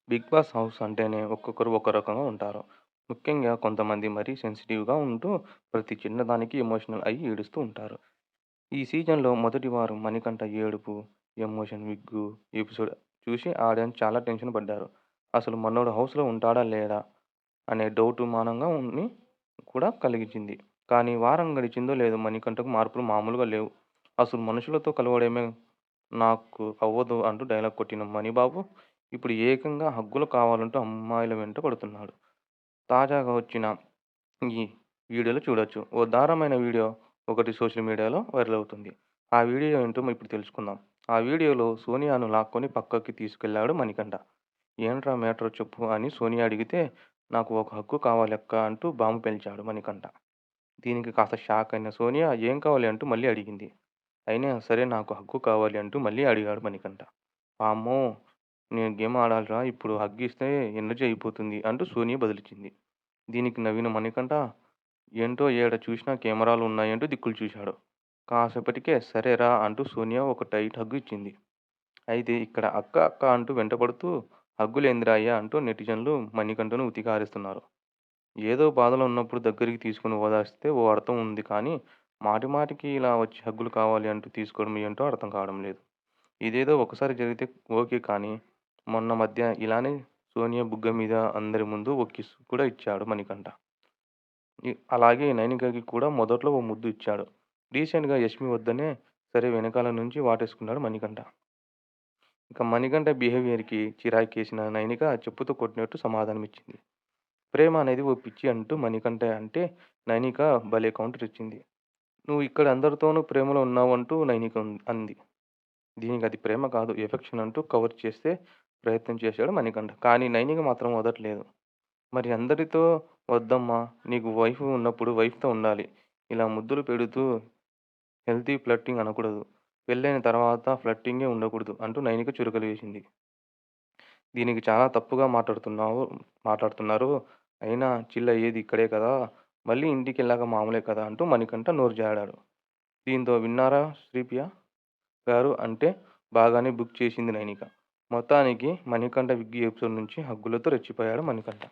Big boss house అంటేనే ఒక్కొక్కరు ఒక రకంగా ఉంటారు. ముఖ్యంగా కొంతమంది మరీ సెన్సిటివ్‌గా ఉంటూ ప్రతి చిన్నదానికి ఎమోషనల్ అయ్యి ఏడుస్తూ ఉంటారు. ఈ సీజన్‌లో మొదటి వారం మణికంఠ ఏడుపు, ఎమోషన్ విగ్గు ఎపిసోడ్ చూసి ఆడియన్స్ చాలా టెన్షన్ పడ్డారు. అసలు మనోడు హౌస్‌లో ఉంటాడా లేడా అనే డౌట్ మానంగా కూడా కలిగించింది. కానీ వారం గడిచిందో లేదో మణికంఠకు మార్పులు మామూలుగా లేవు. అసలు మనుషులతో కలవడమే నాకు అవ్వదు అంటూ డైలాగ్ కొట్టిన మణిబాబు ఇప్పుడు ఏకంగా హగ్గులు కావాలంటూ అమ్మాయిల వెంట పడుతున్నాడు. తాజాగా వచ్చిన ఈ వీడియోలో చూడొచ్చు. ఓ దారుణమైన వీడియో ఒకటి సోషల్ మీడియాలో వైరల్ అవుతుంది. ఆ వీడియో ఏంటో ఇప్పుడు తెలుసుకుందాం. ఆ వీడియోలో సోనియాను లాక్కొని పక్కకి తీసుకెళ్ళాడు మణికంఠ. "ఏంట్రా మ్యాటర్ చెప్పు" అని సోనియా అడిగితే, "నాకు ఒక హగ్గు కావాలక్కా" అంటూ బాంబు పేల్చాడు మణికంఠ. దీనికి కాస్త షాక్ అయిన సోనియా "ఏం కావాలి" అంటూ మళ్ళీ అడిగింది. అయినా సరే నాకు హగ్గు కావాలి అంటూ మళ్ళీ అడిగాడు మణికంఠ. "వామ్మో! నేను గేమ్ ఆడాలిరా ఇప్పుడు హగ్ ఇస్తే ఎనర్జీ అయిపోతుంది" అంటూ సోనియా బదులిచ్చింది. దీనికి నవ్విన మణికంఠ "ఏంటో ఏడ చూసినా కెమెరాలు ఉన్నాయంటూ దిక్కులు చూశాడు. కాసేపటికే సరేరా అంటూ సోనియా ఒక టైట్ హగ్ ఇచ్చింది. అయితే ఇక్కడ అక్క అక్క అంటూ వెంటపడుతూ హగ్గులేందిరా అయ్యా అంటూ నెటిజన్లు మణికంఠను ఉతికారేస్తున్నారు. ఏదో బాధలో ఉన్నప్పుడు దగ్గరికి తీసుకొని ఓదార్స్తే ఓ అర్థం ఉంది కానీ మాటి మాటికి ఇలా వచ్చి హగ్గులు కావాలి అంటూ తీసుకోవడం ఏంటో అర్థం కావడం లేదు. ఇదేదో ఒకసారి జరిగితే ఓకే కానీ మొన్న మధ్య ఇలానే సోనియా బుగ్గ మీద అందరి ముందు ఓ కిస్ కూడా ఇచ్చాడు మణికంఠ. అలాగే నైనికకి కూడా మొదట్లో ఓ ముద్దు ఇచ్చాడు. రీసెంట్‌గా యష్మి వద్దనే సరే వెనకాల నుంచి వాటేసుకున్నాడు మణికంఠ. ఇక మణికంఠ బిహేవియర్‌కి చిరాకేసిన నైనిక చెప్పుతో కొట్టినట్టు సమాధానమిచ్చింది. ప్రేమ అనేది ఓ పిచ్చి అంటూ మణికంఠ అంటే నైనిక భలే కౌంటర్ ఇచ్చింది. "నువ్వు ఇక్కడ అందరితోనూ ప్రేమలో ఉన్నావు" అంటూ నైనిక అంది. దీనికి అది ప్రేమ కాదు ఎఫెక్షన్ అంటూ కవర్ చేసే ప్రయత్నం చేశాడు మణికంఠ. కానీ నైనిక మాత్రం వదలట్లేదు. "మరి అందరితో వద్దమ్మా! నీకు వైఫ్ ఉన్నప్పుడు వైఫ్‌తో ఉండాలి. ఇలా ముద్దులు పెడుతూ హెల్తీ ఫ్లర్టింగ్ అనకూడదు. పెళ్లైన తర్వాత ఫ్లర్టింగే ఉండకూడదు" అంటూ నైనిక చురకలు వేసింది. "దీనికి చాలా తప్పుగా మాట్లాడుతున్నారు. అయినా చిల్ అయ్యేది ఇక్కడే కదా! మళ్ళీ ఇంటికెళ్ళాక మామూలే కదా!" అంటూ మణికంఠ నోరు జారాడు. దీంతో "విన్నారా శ్రీప్రియ గారు అంటే బాగానే బుక్ చేసింది నైనిక." మొత్తానికి మణికంఠ విగ్గీ ఎపిసోడ్ నుంచి హగ్గులతో రెచ్చిపోయాడు మణికంఠ.